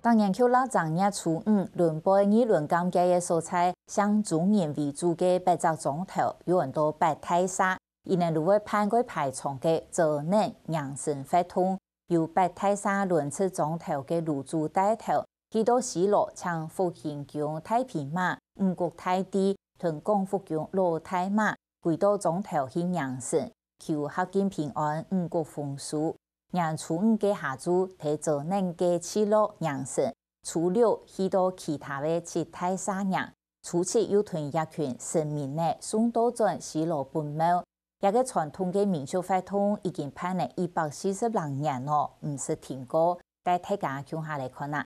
当然，扣老正月初五，轮播议论感激的所在，向中原为主的八只总头，有很多八太沙，伊能如何判过排场的责任养生发通，由八太沙轮次总头的入主带头，许多西路像福兴宫太平马、五国太帝、屯功福宫罗太马，几多总头去养生，求合境平安、五国丰收。让初五嘅下晝提責任嘅起落養成，初六許多其他嘅七太沙人，初七又屯一群神明嘅送到轉西路本廟，一個傳統嘅民俗活動已經辦了140多年咯，唔是停過，帶大家向下嚟看啦。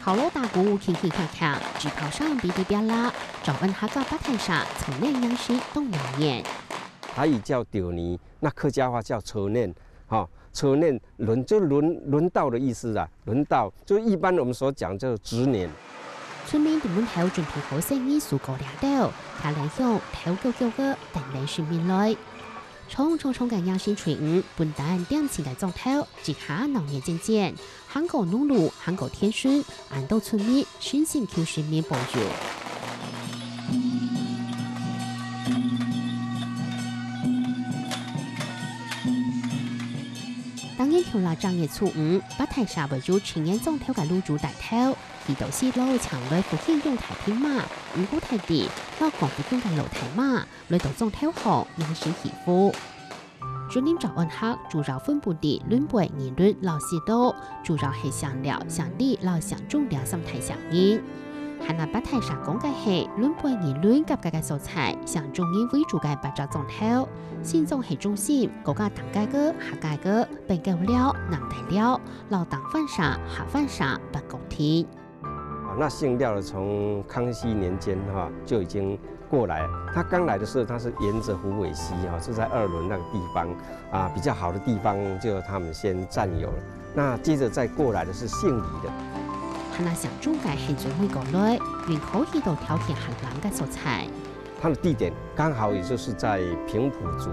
烤肉大鼓轻轻锵锵，纸炮上哔哔哔啦，找问哈个八太沙，从内央西东南沿。台语叫丢泥，那客家话叫车念，车念轮到的意思啦，轮到就一般我们所讲叫值年。村民哋門口準備好生意數個兩道，睇嚟向頭叫叫個等嚟選面來。從嘅央新垂五，本單點前嘅狀態，即下農業漸漸，韓國農路，韓國天順，安到村民新鮮 Q 選面保佑。當然條啦，正月初五，八太沙為咗全年狀態嘅入主大頭，而到西路長來福興用太平馬、五股太地，落廣福興嘅老太馬，來到狀態後，央新起伏。主念找安客，主要分布地輪背議論老西道，主要係香料、香地、老香種兩三太相應。係那八太沙講嘅係輪背議論及嘅素材，香種應為主嘅八隻狀態。先種係中心，嗰個當街個、下街個，並夠了、南大了，老當飯沙、下飯沙、八公天。那姓廖的從康熙年間就已經過來，他剛來的時候，他是沿着虎尾溪就在二輪那個地方比較好的地方，就他們先佔有了。那接着再過來的是姓李的。係那想中介係最會過來，原口去到條件很難嘅素材。它的地點剛好也就是在平埔族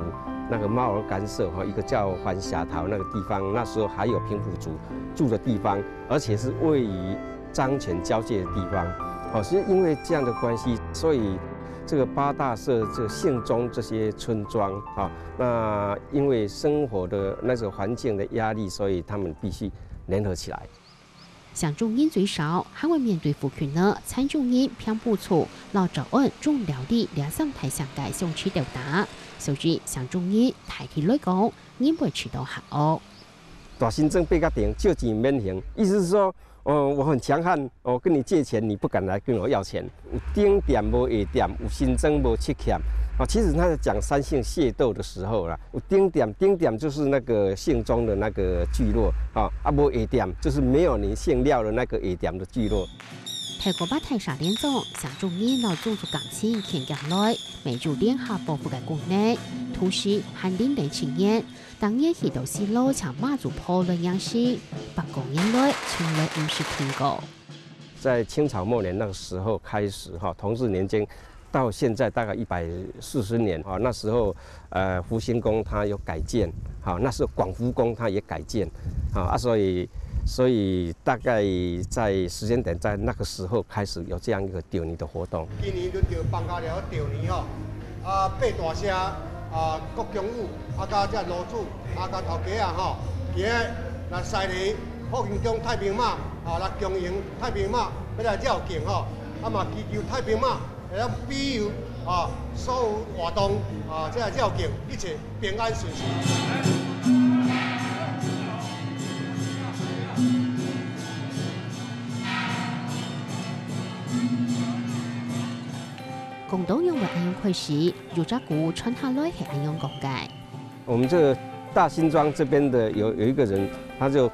那個貓兒干社一個叫環峽桃那個地方，那時候還有平埔族住的地方，而且是位於漳泉交界的地方。是因為這樣的關係，所以這個八大社這個姓鍾這些村莊那因為生活的那個環境的壓力，所以他們必須聯合起來。想中人最少，還會面對福權呢，參中人偏不錯，老早安中了地兩三太上界相處吊打，所以想中人大體來講，應會吃到合惡。大新政八甲亭借錢免還，意思是說，我很強悍，我跟你借錢，你不敢來跟我要錢。有頂點無下點，有新增無欠欠。其實他在講三姓械鬥的時候啦，有頂點就是那個姓鍾的那個聚落，無下點就是沒有你姓廖的那個下點的聚落。泰國八太沙連總，想中年老種族感情傾向來，每就聯合報復嘅國內，同時還領嚟青年，當年去到西路搶馬祖破亂樣式，八公年來從來唔是聽過。在清朝末年那個時候開始，同治年間。到現在大概140年，那時候福興宮它有改建，那時候廣福宮它也改建，所以大概在時間點在那個時候開始有這樣一個釣泥的活動。今年就釣放假了釣泥八大社國強武加這羅主加頭家今日來西里福興宮太平馬來經營太平馬要來繞境嘛祈求太平馬。比如所有活動這個繞境一切平安順遂。廣東用為安陽開始，有隻鼓傳下來係安陽講解。我們這個大新莊這邊的有一個人，他就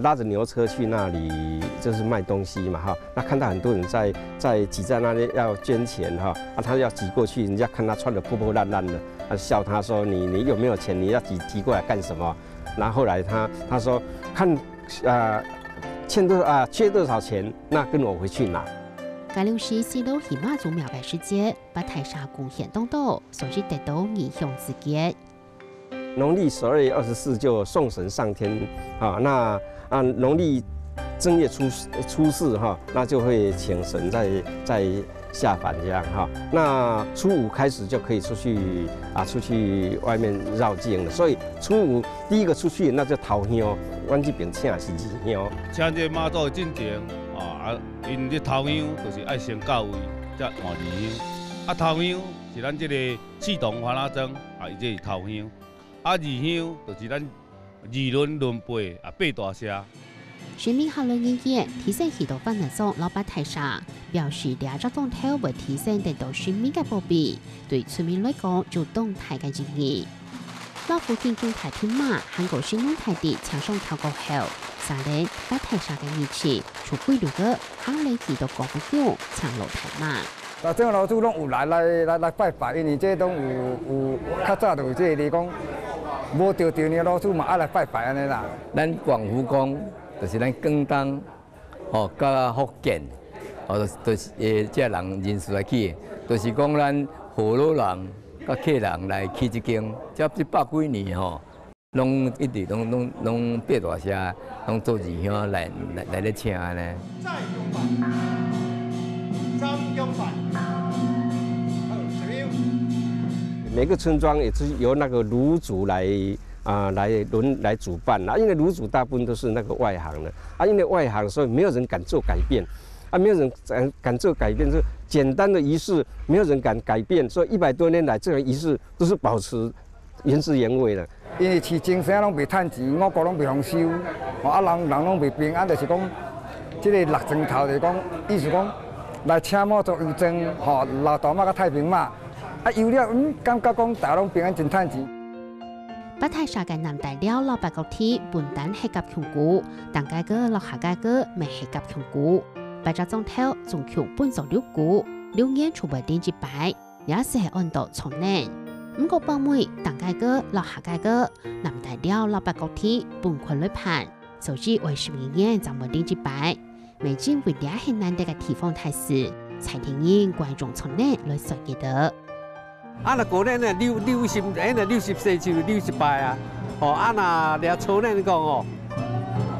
拉着牛車去那裡，就是賣東西嘛那看到很多人在擠在那裡要捐錢他要擠過去，人家看他穿得破破爛爛的，笑他說你有沒有錢？你要擠過來幹什麼？然後後來他說看缺多少錢，那跟我回去拿。加六是西路喜马祖庙拜世界，把太沙贡献东道，所以得到义乡之节。农历12月24就送神上天啊，那农历正月初四哈，那就会请神在下凡这样哈。那初5开始就可以出去外面绕境了，所以初5第一个出去那就头香，阮这边请是二香。请这妈祖进前因这头香就是爱先到位，才换二香。头香是咱这个四动花篮庄伊这是头香。二香就是咱二轮轮辈8大社。全民下轮意见提升许多番的种老板太傻，表示两只中头会提升得到全民嘅保庇，对村民来讲就动态嘅建议。老福建中台天马韩国新闻台地抢上跳过后，3年把太傻嘅义气，除归路个行嚟许多功夫叫抢路台马。那这老祖拢有来拜拜，因为这拢有较早就有这个讲，无着着呢老祖嘛爱来拜拜安尼啦。咱广福宫就是咱广东，甲福建，就是这人人士来去，就是讲咱河洛人甲客人来去这间，这100几年拢一直拢8大社，拢做二香来咧请安尼。每个村庄也是由那个炉主来主办因为炉主大部分都是那个外行的因为外行所以没有人敢做改变没有人敢做改变，就简单的仪式没有人敢改变，所以100多年来这个仪式都是保持原汁原味的。因为市政府拢未趁钱，五谷拢未丰收，人拢未平安，就是讲这个6庄头就是讲，意思讲。来请某做邮政，老大马甲太平马，邮了，感觉讲大家拢平安真趁钱。把太沙嘅南大了老白国天本单係夾強股，但介個落下介個未係夾強股，白隻中頭仲強本做6股，6年出為電子牌，也是係按到重年。5個幫妹，但介個落下介個南大了老白國天本困女盤，所以為12年就冇電子牌。美金为俩很难得嘅地方太师，蔡天英观众从内来说记得。那过年呢60岁就60拜啊，那俩初年讲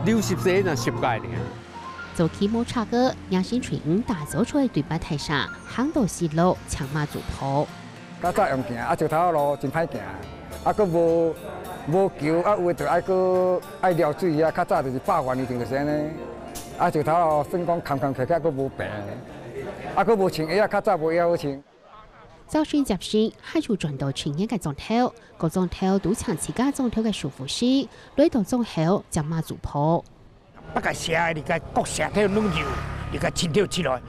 60岁就10届呢。做起摩擦个杨新锤打造出来对白台上，行道西路强马主头。较早用行，石头路真歹行，佫无桥，有就爱撩水较早就是8万一定就是安尼。石头路算讲坎坎坷坷，佫无平，佫无穿鞋较早无鞋好穿。早先接先，海处转到全年嘅中头，各中头都抢自家中头嘅舒服时，来到中后就马主坡。不个社，你个各社头拢有，你个青头起来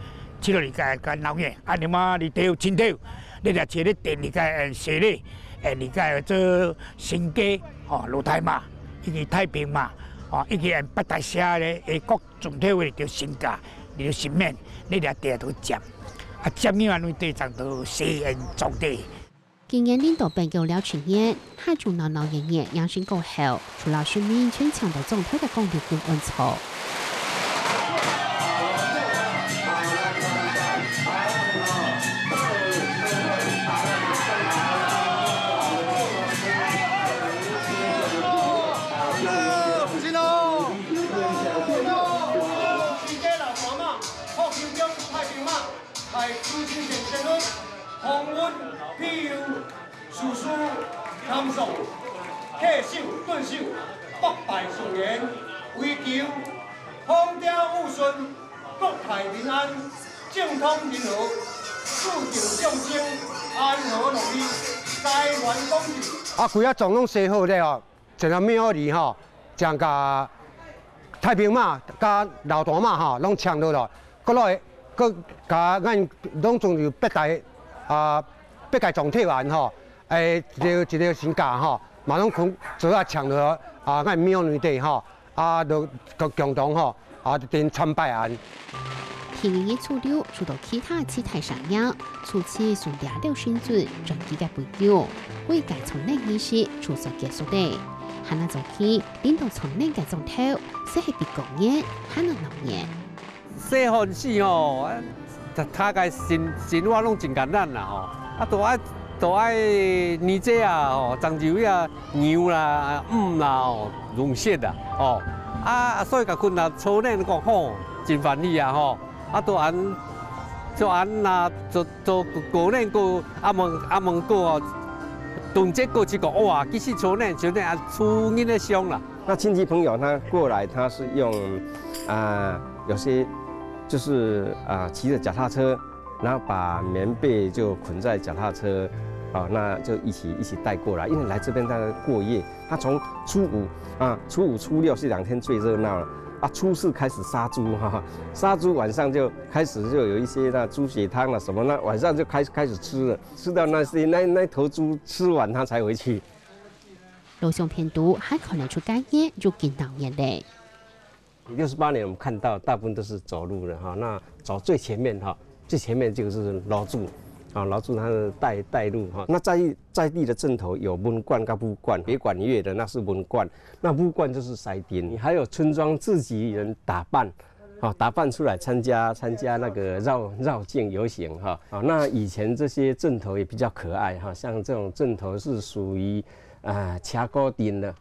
你个老嘢，你妈你头青头，你就坐咧电你个社咧，你个做新街露台嘛，一个太平嘛。一个8大社咧，各总体位就新价，你就新面，你就地头接，接呢话你对上到4人种地。今年领导办够了全年，海中闹闹热热，养生过后，除了市民全抢到总体的工地跟温草。红温譬如叔叔tham送，客手顿手，北败顺延，为求风调雨顺，国泰民安，政通人和，注定众生安和乐利，台湾公平。规啊庄拢洗好咧吼，就像庙里吼，将甲太平马、甲老大马吼，拢抢落了，搁来，搁甲咱拢总有8界总体完吼，一个新价吼，嘛拢做啊抢落咱庙内底吼，就共同吼定参拜案。天年初六，除到其他七台上样，初七送2条宣传，转机嘅背标，为解从内仪式出所结束的。还那早起领导从内嘅总头，是系别公演，还能老年。细汉时吼，他个生活拢真简单啦吼，都爱年节啊吼，漳州呀牛啦、啦吼、龙蟹啦吼，所以甲困啊初年讲吼真欢喜啊吼，就按啦做过年过阿问过哦，春节过去个哇，其实初年初人的香啦。那亲戚朋友他过来，他是用有些就是骑着脚踏车，然后把棉被就捆在脚踏车，那就一起带过来，因为来这边他过夜，他从初五、初六是2天最热闹了。初4开始杀猪杀猪晚上就开始就有一些那猪血汤什么，那晚上就开始吃了，吃到那头猪吃完他才回去。路上偏多，还可能出街夜就见到人嘞。68年我们看到大部分都是走路的那走最前面最前面就是老柱。老柱他的带路那在地的镇头有文冠跟武冠，别管乐的那是文冠，那武冠就是塞丁，还有村庄自己人打扮出来参加那个绕境游行那以前这些镇头也比较可爱像这种镇头是属于车古镇的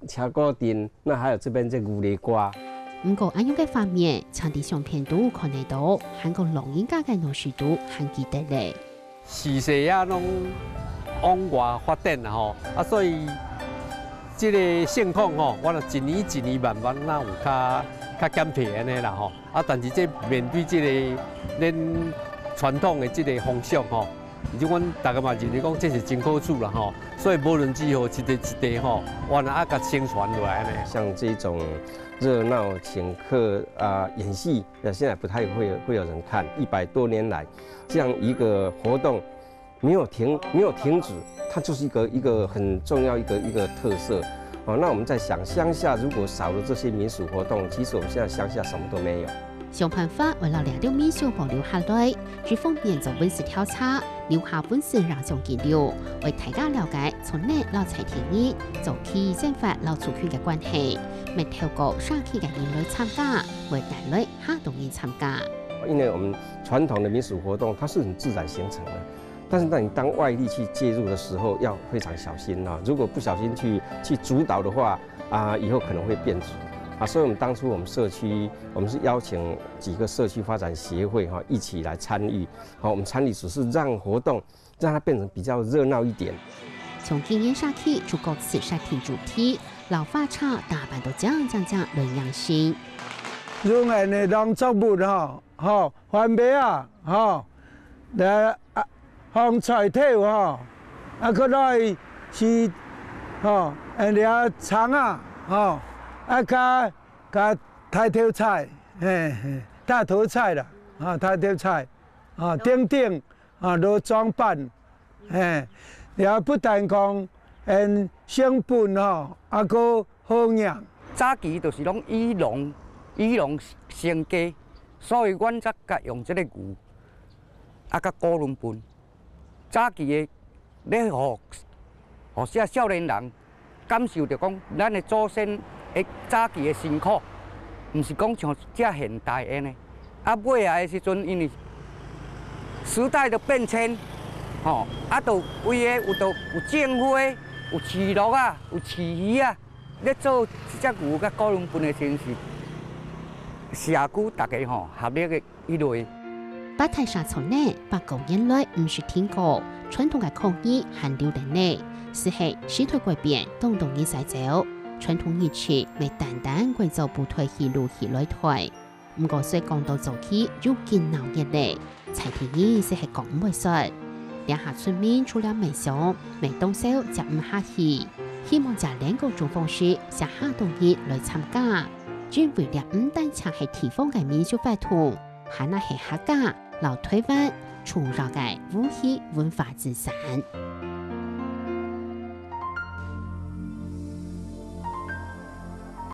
车古镇，那还有这边这牛梨瓜。不过，安样嘅方面，场地上偏多看得到，韩国龙应该嘅农事度很记得咧。时势啊，拢往外发展啦所以这个现况我就一年一年慢慢有较减退安尼啦但是这面对这个咱传统的这个风俗而且阮大家嘛认为讲这是真好处啦所以无论如何一地我那甲宣传落来呢。像这种热闹请客演戏，现在不太会有人看。100多年来，这样一个活动没有停止，它就是一个很重要一个特色。那我们在想，乡下如果少了这些民俗活动，其实我们现在乡下什么都没有。想办法为了2条民俗保留下来，只方便做本事调查，留下本事让上记录，为大家了解从内老财田野做起政法老族群嘅关系，未透过上期嘅人类参加，为带来下动人参加。因为我们传统的民俗活动它是很自然形成的，但是当你当外力去介入的时候，要非常小心如果不小心去主导的话以后可能会变质。所以我们当初我们社区，我们是邀请几个社区发展协会一起来参与。我们参与只是让活动让它变成比较热闹一点。从今年下起，逐个慈善厅主题，老法茶大半都讲论养性。用的农作物番麦红菜头搁来是葱加大头菜，大头菜啦，大头菜，等都装扮，也不但讲，成本搁好养。早期就是拢以农生计，所以阮才甲用这个牛，甲高粱粪。早期的咧，互些少年人感受着讲，咱的祖先。早期的辛苦，唔是讲像这现代安尼。尾下的时阵，因为时代的变迁，就有政府的，有饲鹿有饲鱼咧做只牛甲高粱粪的真是社区大家合力的一类。八泰沙村内800年来唔是听过传统的工艺还留在内，是系时代改变，动人在走。传统仪式未单贵做不退去路去来退，不过虽讲到做起又见闹热嘞，财田野是系讲袂说。两下村民除了美想，未动手就唔客气，希望在2个种方式下下动日来参加，专为了唔单抢系地方嘅民俗活动，还那系客家老推翻，创造嘅武器文化资产。